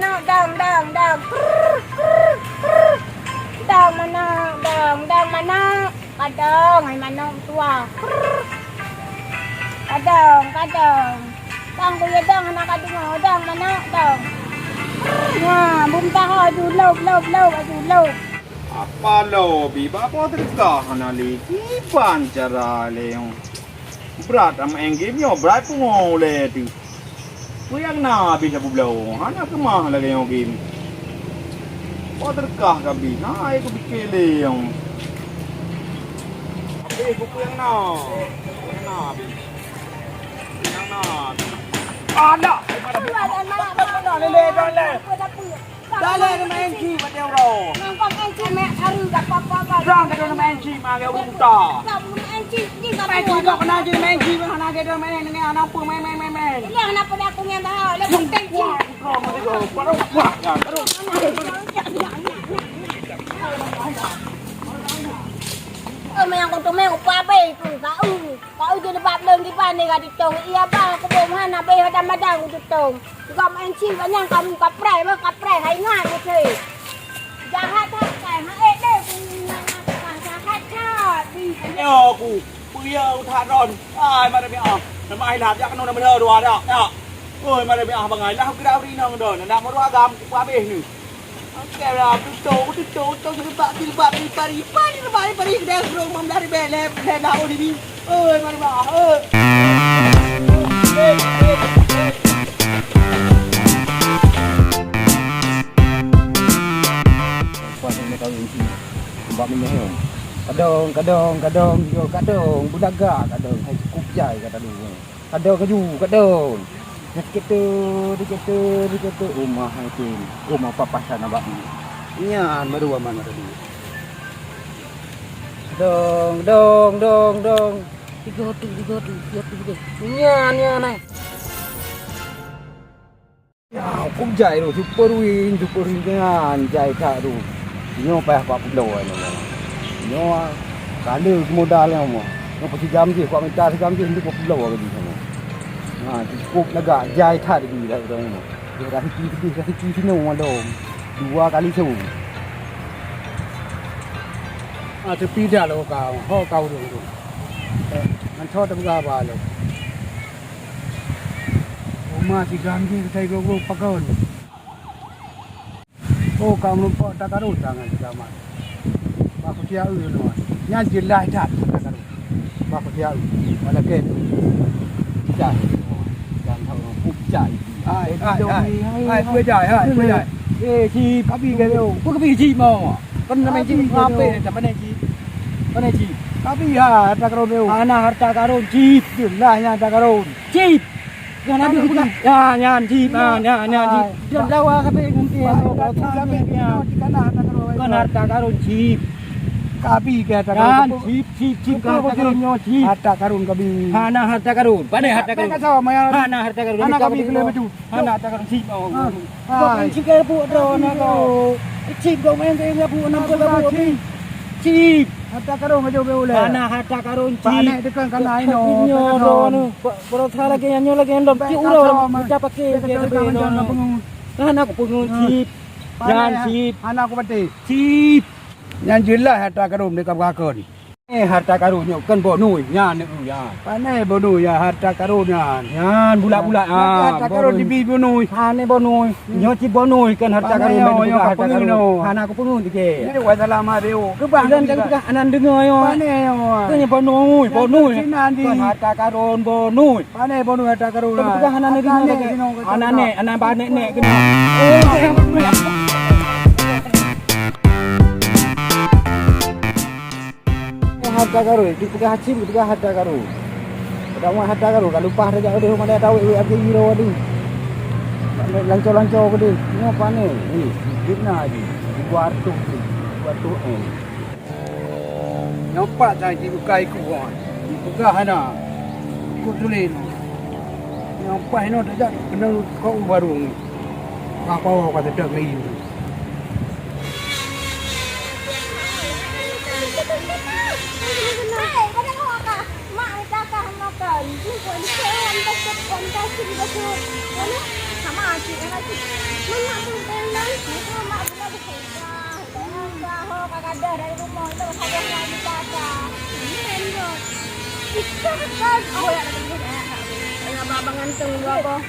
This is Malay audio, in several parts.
mana dang. Dang mana dang mana. Kadang ai mana tua. Kadang. Dang ku ya dang anak kadang dang mana dang. Wah, bumta ho adu low. Apa lobi? Bapa terkah nali. Iban cara leong. Berat am enggemnya berat pun oleh tu. Kuyang na bisa bublau. Hana kemah lagi yang game. Apa terkah kabi? Nah, aku fikir leong. Buku yang na. Ada. Dale main ki macam ro. Nangkap enci mek hari dak apa-apa. Rang kado main ki mage uta. Enci ni Main ki kok kena je main ki mana kado main dengan anak pu main. Ini kenapa aku yang tahu? Lebih enci. Ro mati go. Baru wah. Yang kau main apa tu? Kau jadi bab lagi pandai kau ditong. Iya bang, aku bawa mana be ada madang ditong. Juga main cing banyak kamu kaprai hai ngan tu. Jahat hai deh jahat cat. Yo aku. Puya uthat ron. Ai mà đây à. Nama ai làm chắc nó nó mới đùa đó. Đó. Ôi mà đây à bằng ngày lao cái đau đi nó đờ nó mới gam qua bể nữa. Kaya lah, tutup, pari, dah suruh mam dari bele lau ni. Oi, mari bah. Kuat ni kau ini. Sebab ni heo. Kadang, budaga, kadang hai kupjai kata dulu. Kadang. Dikata rumah itu, rumah papasan abang ni. Nyan berdua mana tadi? Dong. Tiga tu. Nyan nai. Ya, aku jai tu, super win kan, jai tak tu. Nyo payah pak pulau ni. Nyo kala modal yang mo. Nyo pasti jam je, kau minta jam je untuk pulau lagi sana. Ha, cukup negak jai tak lagi dah tu ni. Dia rahiki sini malam. 2 kali sewu. Tepi dah lah kau tu. Man thot tak apa lo. Rumah 3 minggu saya go pakai. Kau lupa tak tahu jangan sama. Bapak dia no. Nya jelai tak tahu. Bapak dia wala ke. Jai. Jangan tahu pup jai. Hai, quê jai. Chi kapi ke tu. Kau kapi chi mau. Kan nama chi apa ni? Mana chi? Kapi harta karun tu. Ana harta karun chi. Jelah nya harta karun. Chi. Jangan ada kita. Ya, nyan chi. Nyan chi. Jangan lawa kapi nanti. Kan harta karun chi. Kapi ke harta karun. Chi harta karun nyo chi. Harta karun kapi. Ana harta karun. Mana harta karun? Ana harta karun. Ana kapi kele baju. Ana harta karun chi mau. Kau chi ke bu drone kau. Chi kau main ke bu 60 bu. Chi harta karun aja boleh. Ana harta karun chi. Panek dekan kan lain no. Nyo bro tha lagi nyo lagi ndom chi uro kita pakai ke no. Ana aku pengun chi. Jangan chi. Ana aku pati. Chi. Yang jelas harta karun dekat kakak ni. Harta karun nyo kan bo nui nyan ni ya. Pane bo nui ya harta karun nyan bulat-bulat harta karun di bi bo nui. Pane bo nui. Nyo ci bo nui kan harta karun nyo harta karun. Hana aku pengun dike. Ni wa salama deu. Ke bang dan ka anan dengar yo. Pane yo. Ke bo nui. Kan harta karun bo nui. Pane bo nui harta karun. Ke anan ni dengar. Anan ba nek kena. Harta karun, itu juga hacim, juga harta karun. Pertama harta karun, kalau lupa saja udah mana tahu ada hero tu. Lancau ke dia. Ni apa ni? Ni, fitnah aja. Buat tu Nampak tak dibuka ikuan. Dibuka hana. Ikut tulis. Nampak hana tak kena kau baru. Apa kata tak lagi. sih kan sih. Mana penting kan? Itu mak punya bekerja. Ho kakak dari rumah itu saya yang di pasar. Ini loh. Itu kan. Oh ya ada yang abang ngantung gua kok.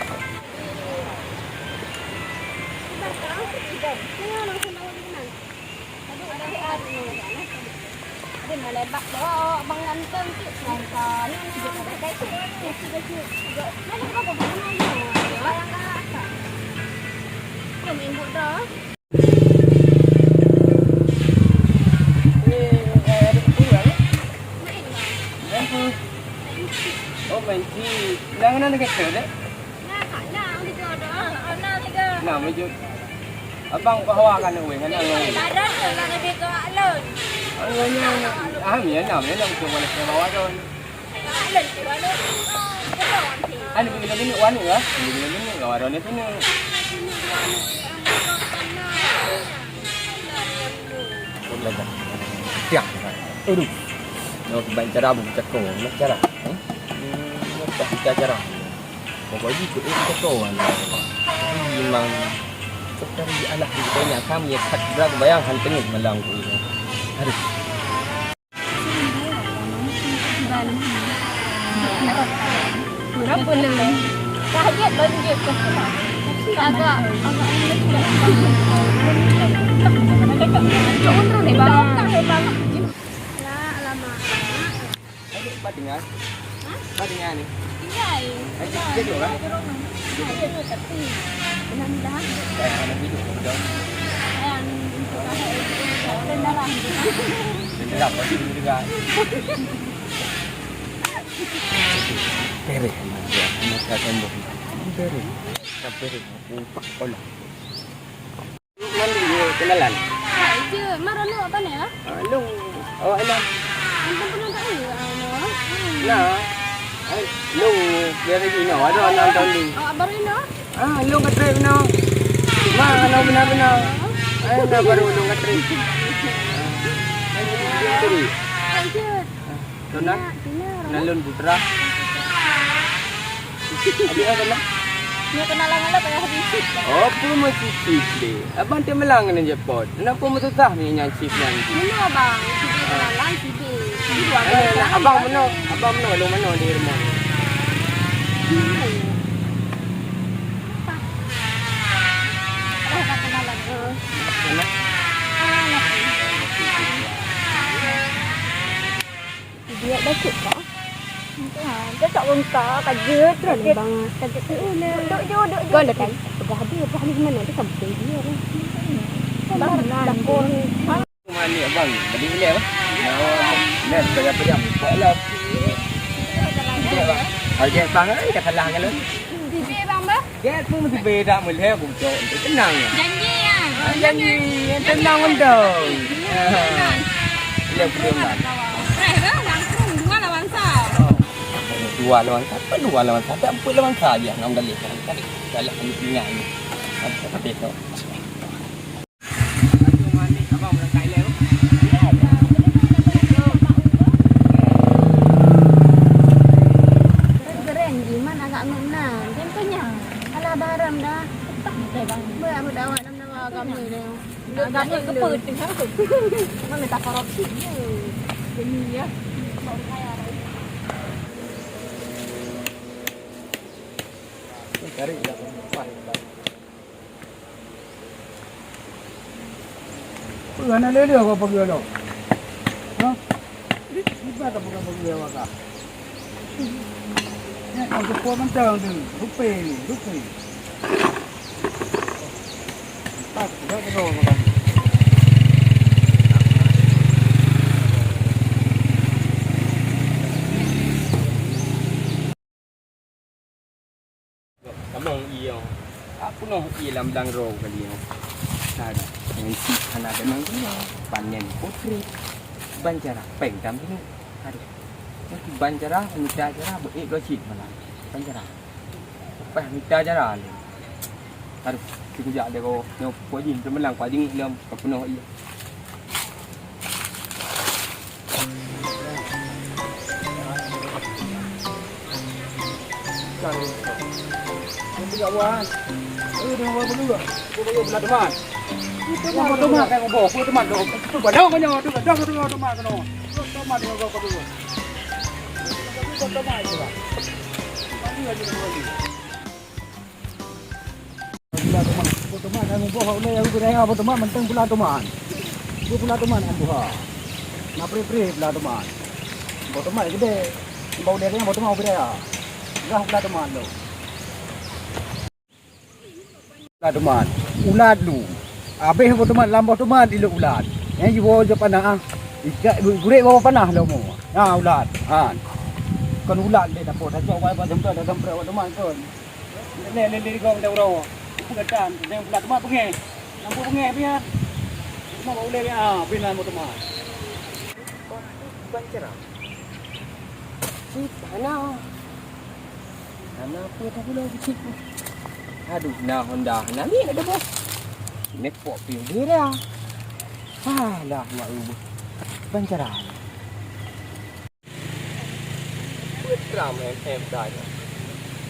Ada melebak bawa abang ganteng tu. Nonton. Ada kayak tu. Mana kau bawa mana? Yang kat. Kau main bola dah. Oh, main si. Jangan nak kata deh. Nah, tiga dah. Nah, tiga. Nah, maju. Abang bawa kan awak kan awak. Ada lah lebih ke alun. Awaknya ya, namanya cuma nak bawa don. Alun tu alun. Ani begini wan ya. Begini bawa don itu ni. Boleh. Siap. Aduh. Nak bancara bukan cakap, nak cara. Tak cara. Pokoknya itu kawan. Memang seperti anak kita kami tak berapa bayangkan tengok malang itu. Aduh. Berapa ni? Kaget banjir ke? Agak undur ni bang. Lah lama. Aduh, patingan. Patingan ni. Iya. Dia tu kan? Tapi benar-benar Saya nak hidup dong. yang kendaraan. Tidak apa sih juga. Pere, masa tembok. Pere, pere, umpak kolah. Mandi kenalan. Itu marano apa ni ya? Long, awak enak. Antum pernah tak ni? Nah, long biar lagi no, ada anak tahun ni. Awak baru ni? Long katrik no. Mana benar-benar. Nak baru long katrik. Tadi. Lanjut. Tunak, nalun putra. Abi ada lah. Ni kenalan ala payah habis. Oh, pun masih chip deh. Abang tu melang dengan Jepot. Kenapa mu susah ni yang chip yang ni? Ini abang, sini kenalan sini. Sini dua Abang mana? Abang mana? Lu mana di rumah? Apa kenalan? Mana? Dia dah cukup. Dia tak bongkar, kajet terus dia. Kajet tu ni. Duduk. Kau dah kan? Dah habis mana? Dia sampai dia. Bang, dah pun. Mana abang? Tadi boleh apa? Nak pejam. Baiklah. Okey, bang, kita kalah kan lu. Bibi bang ba? Dia pun mesti beda boleh aku cok. Tenang ya. Janji ya. Janji, tenang undang. Dia belum lah. Langsung dua lawan Dua lawan satu, dua lawan satu, empat lawan saja. Ngam dalih kan tadi. Salah kami tinggal ni. Tapi tu. Aduh manis abang berangkai leh. Keren gimana agak menang. Contohnya ala barang dah tetap deh bang. Buat awak nama kami dia. Agaknya keput tengah tu. Mana minta korupsi. Demi ya. Mau kaya. Cari dah tempat. Mana lele apa pergi lo? Ha? Iba tak pergi awak kah? Ni aku pun mentang tu. Rupi ni, rupi. Tak, dah tahu apa. Abang iyo. Aku noh ilam dang ro kali yo. Sada. Yang si kana dengan panen putri. Bancara peng tam tu. Aduh. Mesti bancara minta cara baik do cit malah. Bancara. Pah minta cara le. Aduh, sekejap dia kau no pojin temelang pajing dalam kepenuh iyo. Tidak buat. Dia buat dulu. Gua belah teman. Gua teman kan gua teman dong. Tu badang banyak tu badang tu teman kan. Teman dengan gua dulu. Gua teman itu lah. Lagi lagi. Belah teman. Gua teman kan gua oleh aku berai apa teman menteng belah teman. Gua belah teman kan gua. Nak pre belah teman. Gua teman gede. Bau dia yang bau teman berai ah. Dah belah teman tu. Teman, ulat lu. Habis teman lambau teman di ulat. Yang jiwa je panah. Ikat gurek bawa panah lu mu. Ha ulat. Ha. Kan ulat dia dapat tajau bai pada tempat ada tempat teman kan. Le kau dah uro. Pegadan yang ulat teman pengen. Lampu pengen dia. Mau boleh ya, bilang mu teman. Bancerah. Si panah. Anak apa tak boleh kecil. Aduh, nah Honda, nah ni ada bos. Ini pok piu dia. Alah, mak ibu. Pancaran. Putra em tanya.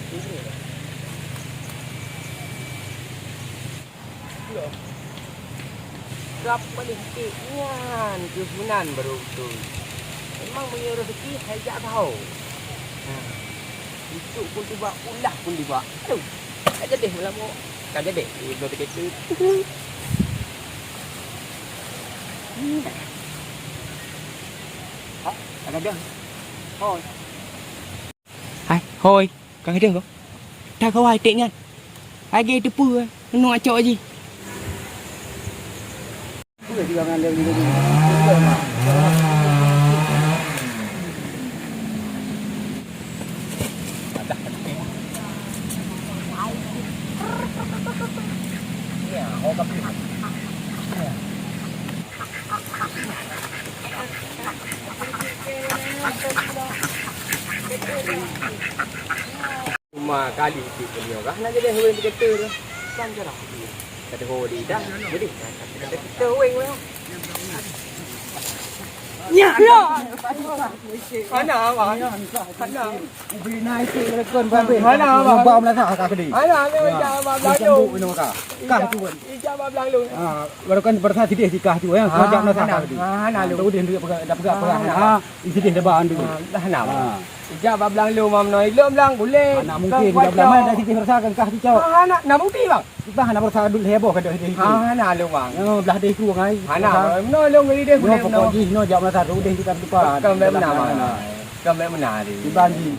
Ini. Loh. Berap paling keknya, kebunan baru tu. Memang punya rezeki hajak tahu. Itu pun tiba ulah pun tiba. Aduh. Tak jadi malam mu. Tak jadi. Dua tiga tu. Ada dia. Hoi. Hai, hoi. Kang ada kau? Tak kau ai teknya. Ai ge tepu. Nu acok aje. Boleh juga ngan dia ni. Cuma kali itu beliau kah nak jadi hoi kereta tu. Kan jarang. Kata hoi dah. Jadi kata kita hoi. Ya. Mana awak? Mana? Beli naik tu lekon babe. Mana awak? Bawa melasa kak kedi. Mana memang jawab lalu. Ini maka. Kah tu pun. Jawab lalu. Baru kan berasa tidak sikah tu yang kau jawab melasa kak kedi. Mana lu dia dah pegang. Isi dia dah bahan dulu. Dah nak. Jawab lalu mam noi. Belum lang boleh. Nak mungkin jawab lang mana sikit merasakan kah tu cau. Nak bukti bang. Kita nak berasa dulu heboh kan dah. Nak lu bang. Belah dia tu ngai. Nak. Noi lu ngai dia boleh. Pokoknya no jawab melasa tu dia kita depan. Kamera mana? Kamera mana di? Di banji.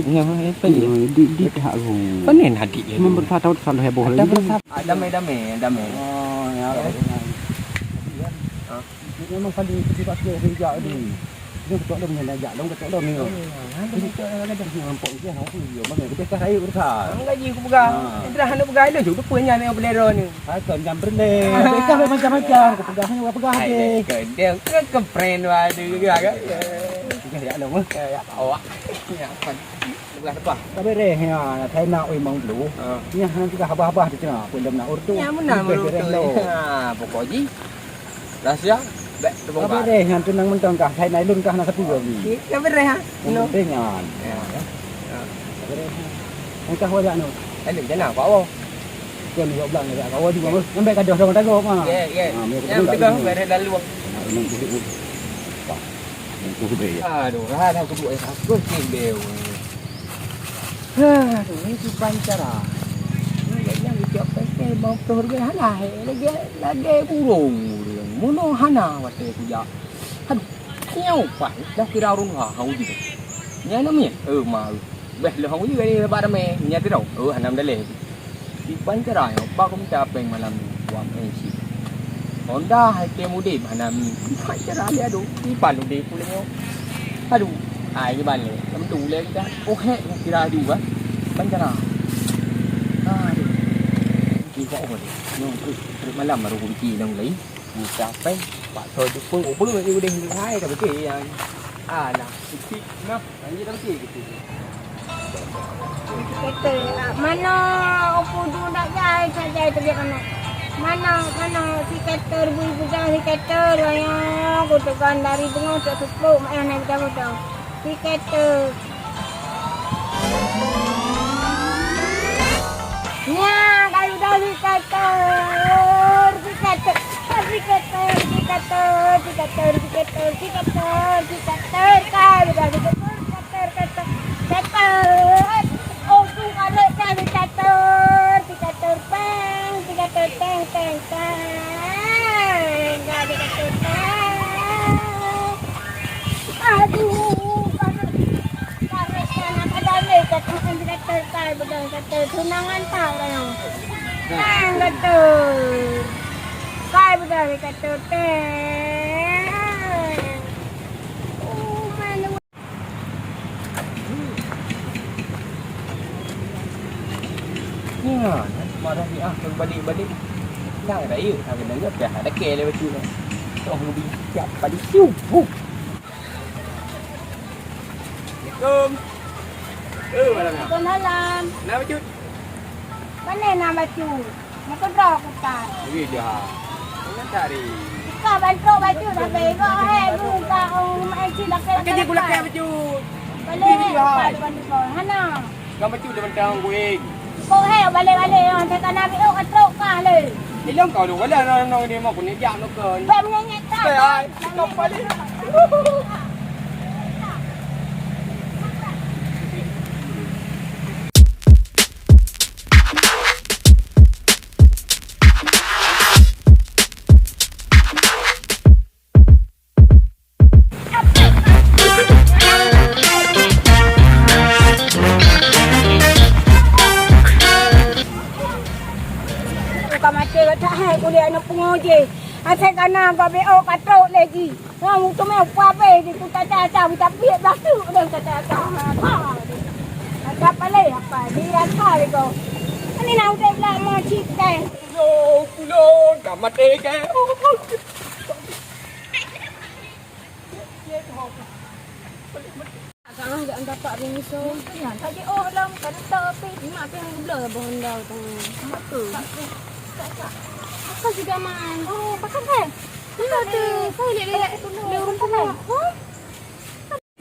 Yang apa ni? Di pihak aku. Panen hati dia. Memang tahu selalu heboh lagi. Damai. Oh, ya. Memang paling sifat dia hijau ni. Dia betul dah menajak, long betul dah ni. Ini ada dah nampak dia hau dia. Bang kita kah saya urusan. Gaji aku pegang. Dah hendak pegang dah juga punya ni bolero ni. Kan jam berde. Mereka macam-macam aku pegang dia. Dia ke friend ada juga kan. Ya long. Ya awak. Ya kan. Belah depan. Tak bereh ya. Saya nak memang dulu. Ni hang juga habah-habah di sana. Pun dah nak urut. Ya mana urut. Pokoknya rahsia baik tebong ba. Bereh hang tunang mentong kah saya naik lun kah nak sepi lagi. Ya bereh ha. No. Dengan. Ya. Bereh. Engkau wajak no. Ada jalan apa awak? Kau ni belang ni kau juga mas. Sampai kadah dong tagok ah. Ya. Yang tegang bereh lalu. Aduh, dah aku buat aku kembel. Aduh, ini pancara. Yang dicap pakai mau keluarga hana, lagi burung. Muno hana wate kuja. Aduh, nyau pak, dah kira orang hau juga. Nya namanya, mau. Beh, lo hau juga ni lebar me, nya tidak. Hanam dah leh. Di pancara, pak kau minta apa yang malam buat MC. Honda hai kemudian hanam. Pancara dia aduh, di palu deh pulangnya. Aduh, ai ni ban ni. Nam tu le kita. Okey, kira juga. Pancara. Aduh. Kita apa ni? Terus malam baru kunci nang lai. Sampai Pak Soy tu pun perlu dia udah hai dah betul yang nah sikit nah anjir dah betul gitu. Kata mana opo tu nak jai terjadi kan. Mana si kater ibu jangan si kater yang aku tekan dari tengah tak cukup mak naik dah si kater. tunangan tao lang. Ang gato. Kaya ba dami gato te? Oh, man. Nha, marah ni balik-balik. Nang dah you, tak kena ngap dah. Ada ke le baju ni. Tong lebih siap balik siu. Assalamualaikum. Malam ni. Malam. Nak baju? Mana nak baju? Nak draw aku tak. Ini dia. Nak cari. Kau bantu baju dah bego lu kau mai ci dak ke. Pakai je gula ke baju. Balik. Bantu kau. Hana. Kau baju dah bentang gue. Kau balik-balik orang tekan nabi atrok kah le. Ilong kau tu wala nong ni mau ni jam nak kan. Baik menyanyi tak. Baik, kau balik. Tak hai kuliah nak pengoje. Asal kana kau beo katrok lagi. Kamu tu mau apa di tu tak ada tapi batu dan tak ada. Apa lagi apa? Dia kali kau. Ini nak udah lah mau cikai. Pulo, gamat ke. Jangan jangan dapat ring so. Tadi lam kan tapi mak yang blur bohong dah tu. Apa juga man? Oh, pakai kan? Iya tu. Saya lihat lurus pakai.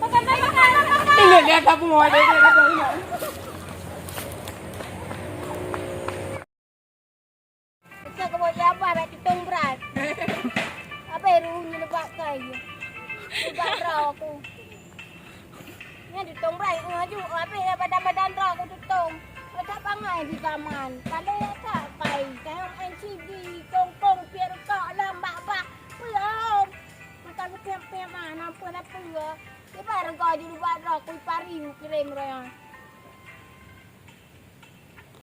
Pakai. Lihat apa mau ada ni. Kita kau buat apa? Nak hitung berat. Apa ruhnya lebat kayu? Lebat raw aku. Ni hitung berat aku maju. Apa badan-badan raw aku hitung. Tak pangai di taman. Kalau tak pai, kahang NCD, kongkong, pierkak, lambak-bak, pelom. Makan pem-pem mana pun apa. Dia barang kau di luar dah, kui pari kirim royang.